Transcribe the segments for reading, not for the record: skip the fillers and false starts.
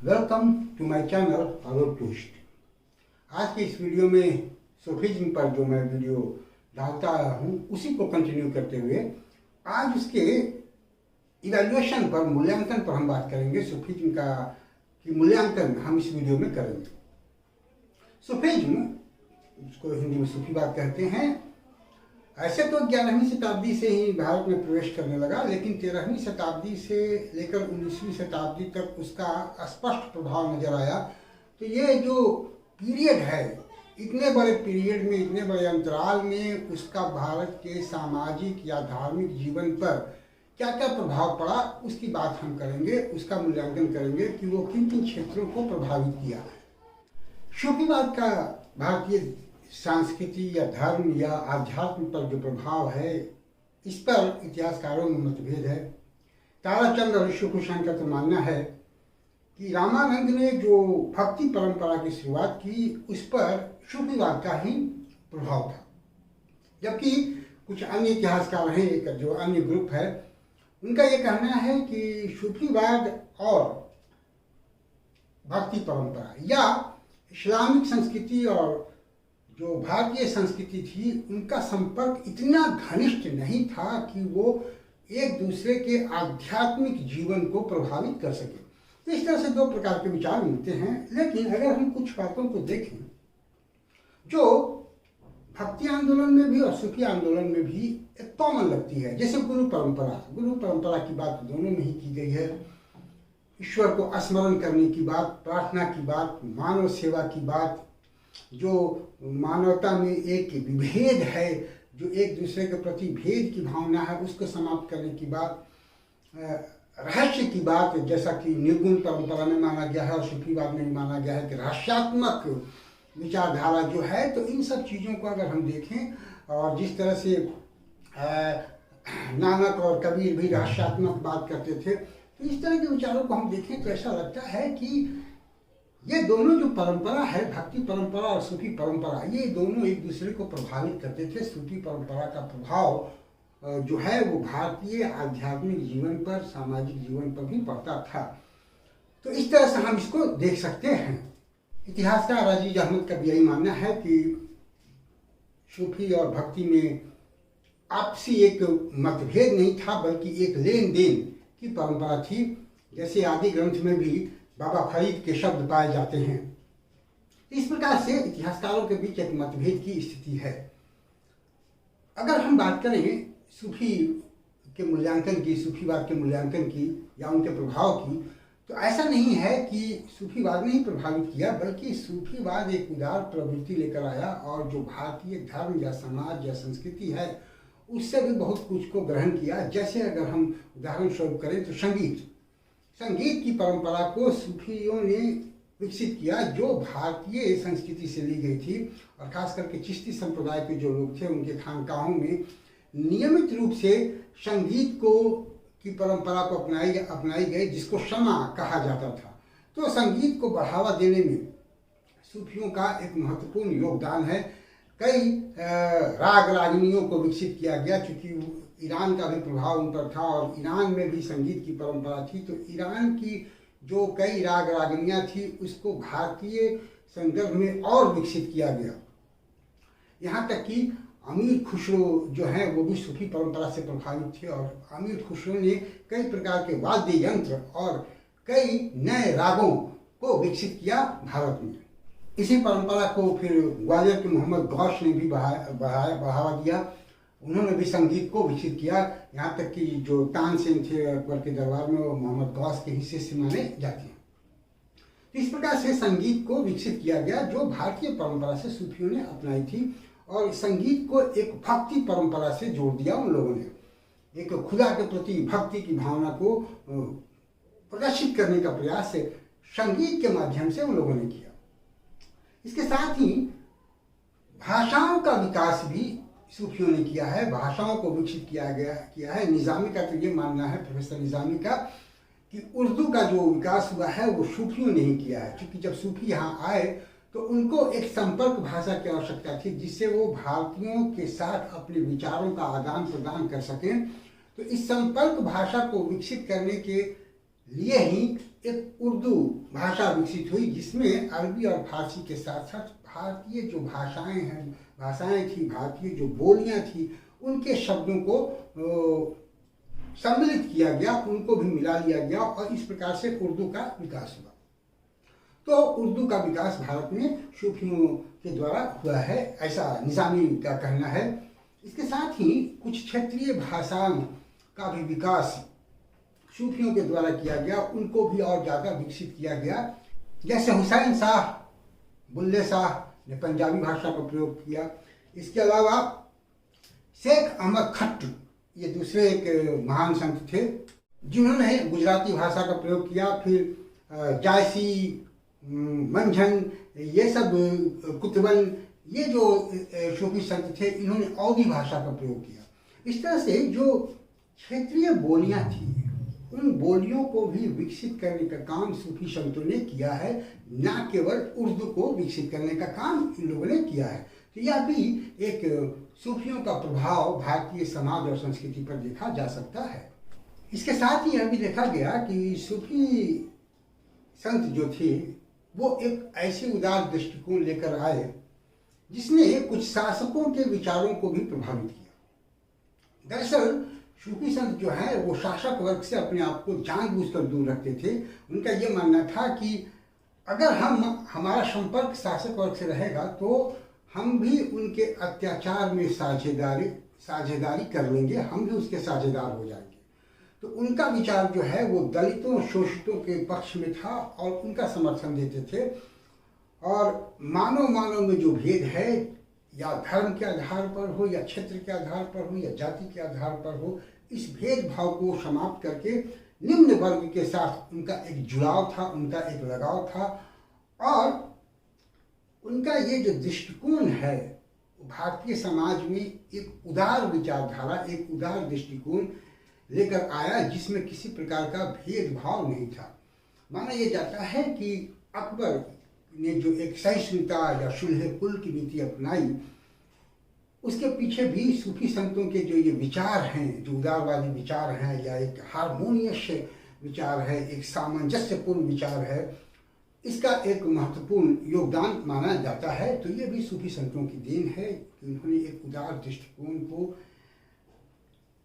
Welcome to my channel Arun twist. आज के इस वीडियो में सूफीज्म पर जो मैं वीडियो डालता हूँ उसी को कंटिन्यू करते हुए आज उसके इवैल्यूएशन पर, मूल्यांकन पर हम बात करेंगे। सूफीज्म का कि मूल्यांकन हम इस वीडियो में करेंगे। सूफीज्म, जिसको हिंदी में सूफीवाद कहते हैं, ऐसे तो 11वीं शताब्दी से ही भारत में प्रवेश करने लगा, लेकिन 13वीं शताब्दी से लेकर 19वीं शताब्दी तक उसका स्पष्ट प्रभाव नजर आया। तो ये जो पीरियड है, इतने बड़े पीरियड में, इतने बड़े अंतराल में उसका भारत के सामाजिक या धार्मिक जीवन पर क्या क्या प्रभाव पड़ा, उसकी बात हम करेंगे। उसका मूल्यांकन करेंगे कि वो किन किन क्षेत्रों को प्रभावित किया। सूफीवाद का भारतीय संस्कृति या धर्म या आध्यात्म पर जो प्रभाव है, इस पर इतिहासकारों में मतभेद है। ताराचंद और ईश्वरकुशान का तो मानना है कि रामानंद ने जो भक्ति परंपरा की शुरुआत की, उस पर सूफीवाद का ही प्रभाव था। जबकि कुछ अन्य इतिहासकार हैं, एक जो अन्य ग्रुप है, उनका ये कहना है कि सूफीवाद और भक्ति परंपरा या इस्लामिक संस्कृति और जो भारतीय संस्कृति थी, उनका संपर्क इतना घनिष्ठ नहीं था कि वो एक दूसरे के आध्यात्मिक जीवन को प्रभावित कर सके। तो इस तरह से दो प्रकार के विचार मिलते हैं। लेकिन अगर हम कुछ बातों को देखें जो भक्ति आंदोलन में भी और सूफी आंदोलन में भी एक कॉमन लगती है, जैसे गुरु परंपरा की बात दोनों में ही की गई है। ईश्वर को स्मरण करने की बात, प्रार्थना की बात, मानव सेवा की बात, जो मानवता में एक विभेद है, जो एक दूसरे के प्रति भेद की भावना है, उसको समाप्त करने की बात, रहस्य की बात, जैसा कि निर्गुण परंपरा में माना गया है और सूफीवाद में माना गया है कि रहस्यात्मक विचारधारा जो है। तो इन सब चीज़ों को अगर हम देखें, और जिस तरह से नानक और कबीर भी रहस्यात्मक बात करते थे, तो इस तरह के विचारों को हम देखें तो ऐसा लगता है कि ये दोनों जो परंपरा है, भक्ति परंपरा और सूफी परंपरा, ये दोनों एक दूसरे को प्रभावित करते थे। सूफी परंपरा का प्रभाव जो है वो भारतीय आध्यात्मिक जीवन पर, सामाजिक जीवन पर भी पड़ता था। तो इस तरह से हम इसको देख सकते हैं। इतिहासकार अजीज अहमद का भी यही मानना है कि सूफी और भक्ति में आपसी एक मतभेद नहीं था, बल्कि एक लेन देन की परंपरा थी। जैसे आदि ग्रंथ में भी बाबा फरीद के शब्द पाए जाते हैं। इस प्रकार से इतिहासकारों के बीच एक मतभेद की स्थिति है। अगर हम बात करें सूफी के मूल्यांकन की, सूफीवाद के मूल्यांकन की या उनके प्रभाव की, तो ऐसा नहीं है कि सूफीवाद ने ही प्रभावित किया, बल्कि सूफीवाद एक उदार प्रवृत्ति लेकर आया और जो भारतीय धर्म या समाज या संस्कृति है, उससे भी बहुत कुछ को ग्रहण किया। जैसे अगर हम उदाहरण स्वरूप करें तो संगीत की परंपरा को सूफियों ने विकसित किया, जो भारतीय संस्कृति से ली गई थी। और खास करके चिश्ती संप्रदाय के जो लोग थे, उनके खानकाहों में नियमित रूप से संगीत की परंपरा को अपनाई गई, जिसको शमा कहा जाता था। तो संगीत को बढ़ावा देने में सूफियों का एक महत्वपूर्ण योगदान है। कई राग रागिनियों को विकसित किया गया, चूँकि ईरान का भी प्रभाव उन पर था और ईरान में भी संगीत की परंपरा थी। तो ईरान की जो कई राग रागिनियाँ थी, उसको भारतीय संदर्भ में और विकसित किया गया। यहाँ तक कि अमीर खुसरो जो है वो भी सूफी परंपरा से प्रभावित थे और अमीर खुसरो ने कई प्रकार के वाद्य यंत्र और कई नए रागों को विकसित किया भारत में। इसी परंपरा को फिर ग्वालियर के मोहम्मद गौश ने भी बढ़ावा दिया। उन्होंने भी संगीत को विकसित किया। यहाँ तक कि जो तानसेन थे अकबर के दरबार में, वो मोहम्मद गौस के हिस्से से माने जाते हैं। तो इस प्रकार से संगीत को विकसित किया गया, जो भारतीय परंपरा से सूफियों ने अपनाई थी। और संगीत को एक भक्ति परंपरा से जोड़ दिया उन लोगों ने। एक खुदा के प्रति भक्ति की भावना को प्रदर्शित करने का प्रयास संगीत के माध्यम से उन लोगों ने किया। इसके साथ ही भाषाओं का विकास भी सूफियों ने किया है। भाषाओं को विकसित किया है। निज़ामी का तो ये मानना है, प्रोफेसर निज़ामी का, कि उर्दू का जो विकास हुआ है वो सूफियों ने ही किया है। क्योंकि जब सूफी यहाँ आए तो उनको एक संपर्क भाषा की आवश्यकता थी, जिससे वो भारतीयों के साथ अपने विचारों का आदान प्रदान कर सकें। तो इस संपर्क भाषा को विकसित करने के लिए ही एक उर्दू भाषा विकसित हुई, जिसमें अरबी और फारसी के साथ साथ भारतीय जो भाषाएं थी, भारतीय जो बोलियां थी, उनके शब्दों को सम्मिलित किया गया, उनको भी मिला लिया गया और इस प्रकार से उर्दू का विकास हुआ। तो उर्दू का विकास भारत में सूफियों के द्वारा हुआ है, ऐसा निज़ामी का कहना है। इसके साथ ही कुछ क्षेत्रीय भाषाओं का भी विकास सूफियों के द्वारा किया गया, उनको भी और ज़्यादा विकसित किया गया। जैसे हुसैन शाह, बुल्ले शाह ने पंजाबी भाषा का प्रयोग किया। इसके अलावा शेख अहमद खट्ट, ये दूसरे एक महान संत थे जिन्होंने गुजराती भाषा का प्रयोग किया। फिर जायसी, मंझन, ये सब कुतुबन, ये जो सूफी संत थे, इन्होंने अवधी भाषा का प्रयोग किया। इस तरह से जो क्षेत्रीय बोलियां थी, उन बोलियों को भी विकसित करने का काम सूफी संतों ने किया है, न केवल उर्दू को विकसित करने का काम इन लोगों ने किया है। तो यह भी एक सूफियों का प्रभाव भारतीय समाज और संस्कृति पर देखा जा सकता है। इसके साथ ही यह भी देखा गया कि सूफी संत जो थे वो एक ऐसे उदार दृष्टिकोण लेकर आए जिसने कुछ शासकों के विचारों को भी प्रभावित किया। दरअसल सूफी संत जो है वो शासक वर्ग से अपने आप को जानबूझकर दूर रखते थे। उनका ये मानना था कि अगर हमारा संपर्क शासक वर्ग से रहेगा तो हम भी उनके अत्याचार में साझेदारी कर लेंगे, हम भी उसके साझेदार हो जाएंगे। तो उनका विचार जो है वो दलितों, शोषितों के पक्ष में था और उनका समर्थन देते थे। और मानव में जो भेद है, या धर्म के आधार पर हो, या क्षेत्र के आधार पर हो, या जाति के आधार पर हो, इस भेदभाव को समाप्त करके निम्न वर्ग के साथ उनका एक जुड़ाव था, उनका एक लगाव था। और उनका ये जो दृष्टिकोण है, भारतीय समाज में एक उदार विचारधारा, एक उदार दृष्टिकोण लेकर आया, जिसमें किसी प्रकार का भेदभाव नहीं था। माना यह जाता है कि अकबर ने जो एक सहिष्णुता या सुलह कुल की नीति अपनाई, उसके पीछे भी सूफी संतों के जो ये विचार हैं, जो उदारवादी विचार हैं, या एक हारमोनियस विचार है, एक सामंजस्यपूर्ण विचार है, इसका एक महत्वपूर्ण योगदान माना जाता है। तो ये भी सूफी संतों की देन है कि उन्होंने एक उदार दृष्टिकोण को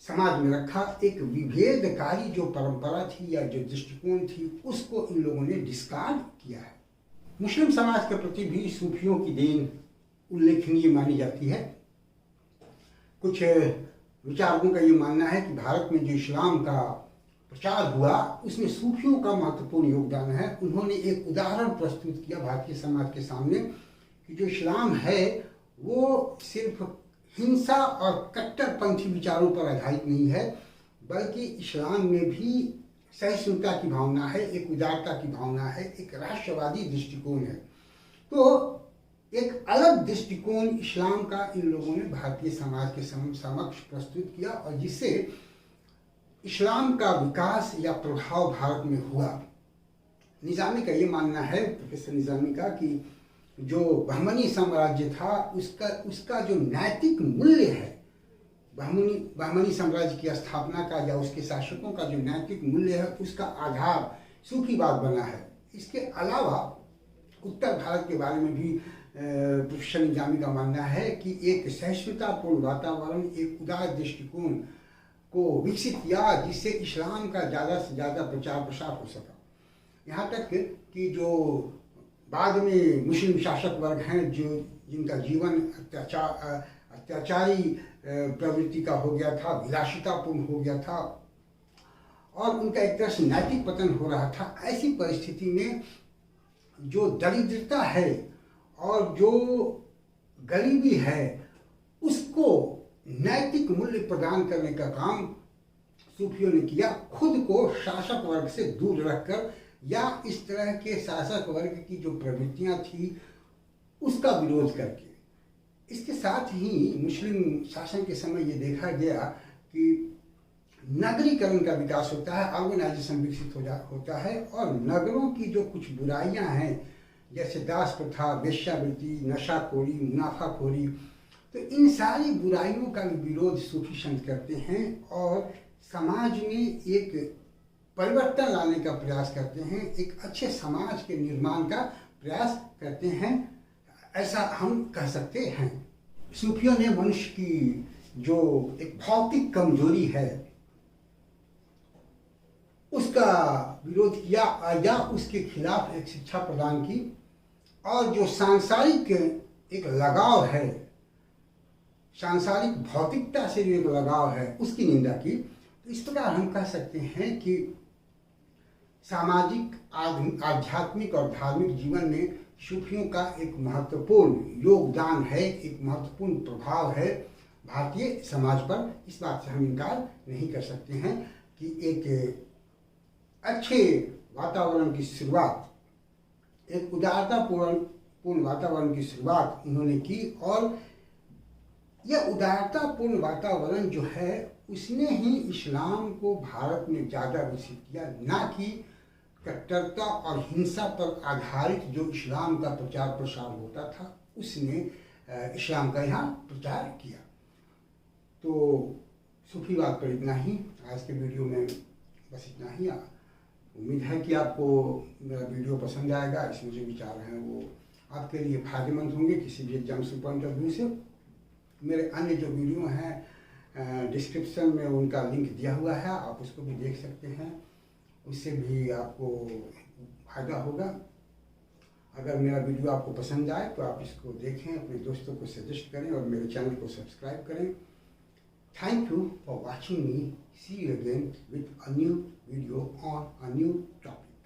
समाज में रखा। एक विभेदकारी जो परंपरा थी या जो दृष्टिकोण थी, उसको इन लोगों ने डिस्कार्ड किया है। मुस्लिम समाज के प्रति भी सूफियों की देन उल्लेखनीय मानी जाती है। कुछ विचारकों का ये मानना है कि भारत में जो इस्लाम का प्रचार हुआ, उसमें सूफियों का महत्वपूर्ण योगदान है। उन्होंने एक उदाहरण प्रस्तुत किया भारतीय समाज के सामने कि जो इस्लाम है वो सिर्फ हिंसा और कट्टरपंथी विचारों पर आधारित नहीं है, बल्कि इस्लाम में भी सहिष्णुता की भावना है, एक उदारता की भावना है, एक राष्ट्रवादी दृष्टिकोण है। तो एक अलग दृष्टिकोण इस्लाम का इन लोगों ने भारतीय समाज के समक्ष प्रस्तुत किया, और जिससे इस्लाम का विकास या प्रभाव भारत में हुआ। निज़ामी का ये मानना है, प्रोफेसर निज़ामी का, कि जो बहमनी साम्राज्य था उसका जो नैतिक मूल्य है, बहमनी साम्राज्य की स्थापना का या उसके शासकों का जो नैतिक मूल्य है, उसका आधार सूफीवाद बना है। इसके अलावा उत्तर भारत के बारे में भी प्रोफेसर निज़ामी का मानना है कि एक सहिष्णुतापूर्ण वातावरण, एक उदार दृष्टिकोण को विकसित किया, जिससे इस्लाम का ज़्यादा से ज़्यादा प्रचार प्रसार हो सका। यहाँ तक कि जो बाद में मुस्लिम शासक वर्ग हैं, जो जिनका जीवन अत्याचारी प्रवृत्ति का हो गया था, विलासितापूर्ण हो गया था, और उनका एक तरह से नैतिक पतन हो रहा था, ऐसी परिस्थिति में जो दरिद्रता है और जो गरीबी है, उसको नैतिक मूल्य प्रदान करने का काम सूफियों ने किया, खुद को शासक वर्ग से दूर रखकर, या इस तरह के शासक वर्ग की जो प्रवृत्तियां थी उसका विरोध करके। इसके साथ ही मुस्लिम शासन के समय ये देखा गया कि नगरीकरण का विकास होता है, ऑर्गेनाइजेशन विकसित होता है, और नगरों की जो कुछ बुराइयां हैं, जैसे दास प्रथा, वेश्यावृत्ति, नशाखोरी, मुनाफाखोरी, तो इन सारी बुराइयों का विरोध सूफी संत करते हैं और समाज में एक परिवर्तन लाने का प्रयास करते हैं, एक अच्छे समाज के निर्माण का प्रयास करते हैं, ऐसा हम कह सकते हैं। सूफियों ने मनुष्य की जो एक भौतिक कमजोरी है उसका विरोध किया या उसके खिलाफ एक शिक्षा प्रदान की, और जो सांसारिक एक लगाव है, सांसारिक भौतिकता से जो एक लगाव है उसकी निंदा की। तो इस प्रकार हम कह सकते हैं कि सामाजिक, आध्यात्मिक और धार्मिक जीवन में सूफियों का एक महत्वपूर्ण योगदान है, एक महत्वपूर्ण प्रभाव है भारतीय समाज पर। इस बात से हम इनकार नहीं कर सकते हैं कि एक अच्छे वातावरण की शुरुआत, एक उदारतापूर्ण वातावरण की शुरुआत उन्होंने की, और यह उदारतापूर्ण वातावरण जो है उसने ही इस्लाम को भारत में ज़्यादा विकसित किया, ना कि कट्टरता और हिंसा पर आधारित जो इस्लाम का प्रचार प्रसार होता था उसने इस्लाम का यहाँ प्रचार किया। तो सूफी बात पर इतना ही, आज के वीडियो में बस इतना ही। उम्मीद है कि आपको मेरा वीडियो पसंद आएगा। इसमें जो विचार हैं वो आपके लिए फायदेमंद होंगे किसी भी एग्जाम्पल पॉइंट ऑफ व्यू से। मेरे अन्य जो वीडियो हैं डिस्क्रिप्शन में उनका लिंक दिया हुआ है, आप उसको भी देख सकते हैं, उससे भी आपको फायदा होगा। अगर मेरा वीडियो आपको पसंद आए तो आप इसको देखें, अपने दोस्तों को सजेस्ट करें और मेरे चैनल को सब्सक्राइब करें। Thank you for watching me. See you again with a new video on a new topic.